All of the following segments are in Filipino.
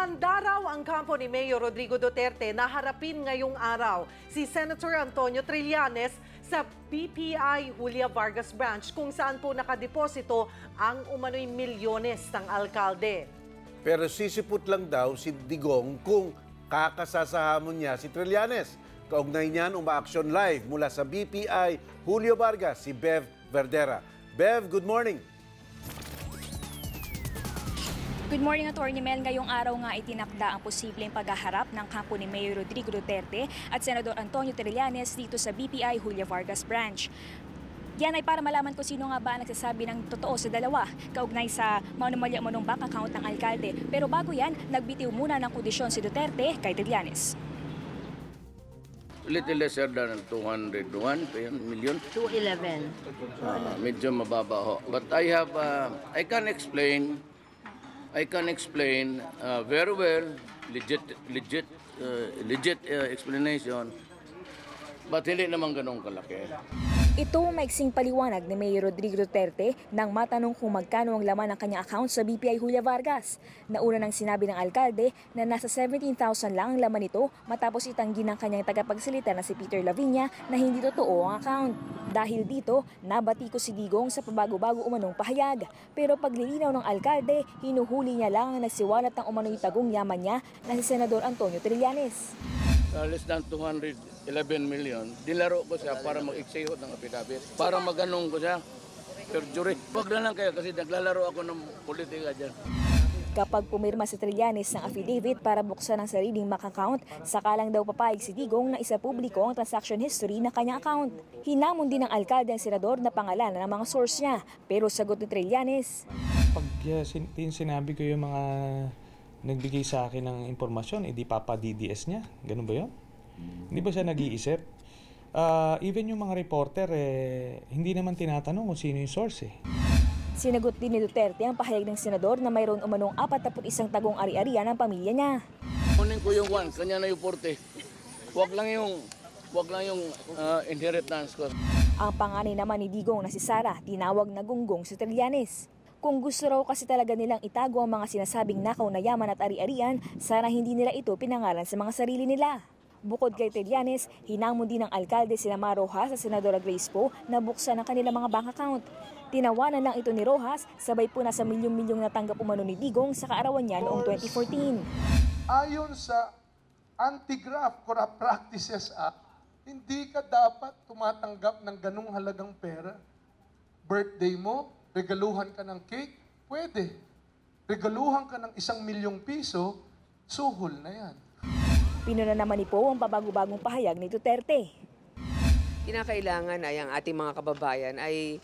Handa raw ang kampo ni Mayor Rodrigo Duterte na harapin ngayong araw si Senator Antonio Trillanes sa BPI Julia Vargas Branch kung saan po nakadeposito ang umano'y milyones ng alkalde. Pero sisipot lang daw si Digong kung kakasasahamon niya si Trillanes. Kaugnay niyan, uma-action live mula sa BPI Julio Vargas, si Bev Verdera. Bev, good morning. Good morning, Atty. Mel. Ngayong araw nga itinakda ang posibleng paghaharap ng kampo ni Mayor Rodrigo Duterte at Senador Antonio Trillanes dito sa BPI Julia Vargas Branch. Yan ay para malaman kung sino nga ba ang nagsasabi ng totoo sa dalawa, kaugnay sa manumalya-manong bank account ng alkalde. Pero bago yan, nagbitiw muna ng kondisyon si Duterte kay Trillanes. Little lesser than 201 million. 211. Medyo mababa ho. But I can explain very well, legit explanation, but hindi naman ganun kalaki. Ito ang maiksing paliwanag ni Mayor Rodrigo Duterte nang matanong kung magkano ang laman ng kanyang account sa BPI Julia Vargas. Nauna nang sinabi ng alkalde na nasa 17,000 lang ang laman nito matapos itanggi ng kanyang tagapagsalita na si Peter Lavinia na hindi totoo ang account. Dahil dito, nabati ko si Digong sa pabago-bago umanong pahayag. Pero paglilinaw ng alkalde, hinuhuli niya lang ang nagsiwalat ng umano'y tagong yaman niya na si Senador Antonio Trillanes. Less than 211 million, dilaro ko siya para mag-exehot ng affidavit. Para maganong ko siya. Perjury. Huwag na lang kayo kasi naglalaro ako ng politika dyan. Kapag pumirma si Trillanes ng affidavit para buksan ang sariling bank account, sakalang daw papayag si Digong na isa publiko ang transaction history ng kanyang account. Hinamon din ng alkalde ang senador na pangalanan ng mga source niya. Pero sagot ni Trillanes, pag sinabi ko yung mga nagbigay sa akin ng impormasyon, di papa-DDS niya. Ganun ba yun? Hindi ba siya nag-iisip? Even yung mga reporter, hindi naman tinatanong kung sino yung source. Sinagot din ni Duterte ang pahayag ng senador na mayroon umanong 41 tagong ari-arian ng pamilya niya. Kunin ko yung 1, kanya na yung 40. Huwag lang yung inheritance ko. Ang panganay naman ni Digong na si Sara, tinawag na gunggong si Trillanes. Kung gusto raw kasi talaga nilang itago ang mga sinasabing nakaw na yaman at ari-arian, sana hindi nila ito pinangalan sa mga sarili nila. Bukod kay Trillanes, hinamon din ng alkalde sina Mar Rojas sa Senadora Grace Poe na buksan ang kanilang mga bank account. Tinawanan lang ito ni Rojas, sabay po nasa milyong-milyong natanggap umano ni Digong sa kaarawan niya noong 2014. Ayon sa Anti-Graft Corrupt Practices Act, hindi ka dapat tumatanggap ng ganung halagang pera. Birthday mo, regaluhan ka ng cake, pwede. Regaluhan ka ng 1,000,000 piso, suhol na yan. Pinuna naman ni Poe ang pabago-bagong pahayag ni Duterte. Kinakailangan ay ang ating mga kababayan ay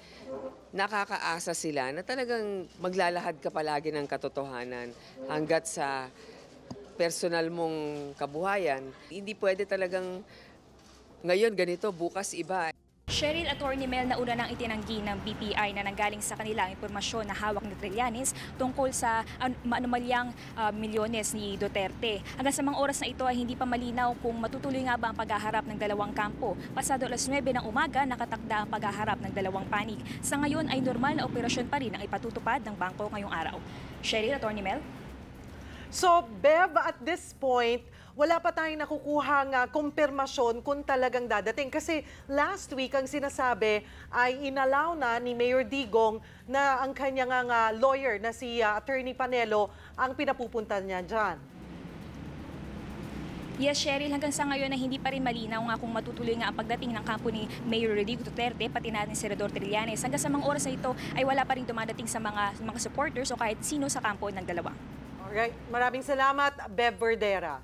nakakaasa sila na talagang maglalahad ka palagi ng katotohanan hanggat sa personal mong kabuhayan. Hindi pwede talagang ngayon ganito, bukas iba. Cheryl, Atty. Mel, nauna nang itinanggi ng BPI na nanggaling sa kanila ang impormasyon na hawak ni Trillanes tungkol sa anomalyang milyones ni Duterte. Hanggang sa mga oras na ito ay hindi pa malinaw kung matutuloy nga ba ang paghaharap ng dalawang kampo. Pasado alas 9 ng umaga, nakatakda ang paghaharap ng dalawang panig. Sa ngayon ay normal na operasyon pa rin ang ipatutupad ng bangko ngayong araw. Cheryl, Atty. Mel? So, Bev, at this point, wala pa tayong nakukuhang kumpirmasyon kung talagang dadating. Kasi last week, ang sinasabi ay inalaw na ni Mayor Digong na ang kanyang lawyer na si Attorney Panelo ang pinapupunta niya dyan. Yes, Cheryl, hanggang sa ngayon na hindi pa rin malinaw nga kung matutuloy nga ang pagdating ng kampo ni Mayor Rodrigo Duterte, pati na ni Senador Trillanes. Hanggang sa mga oras na ito ay wala pa rin dumadating sa mga supporters o kahit sino sa kampo ng dalawa. Alright, maraming salamat, Bev Verdera.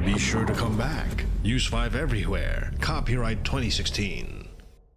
Be sure to come back. Use 5 everywhere. Copyright 2016.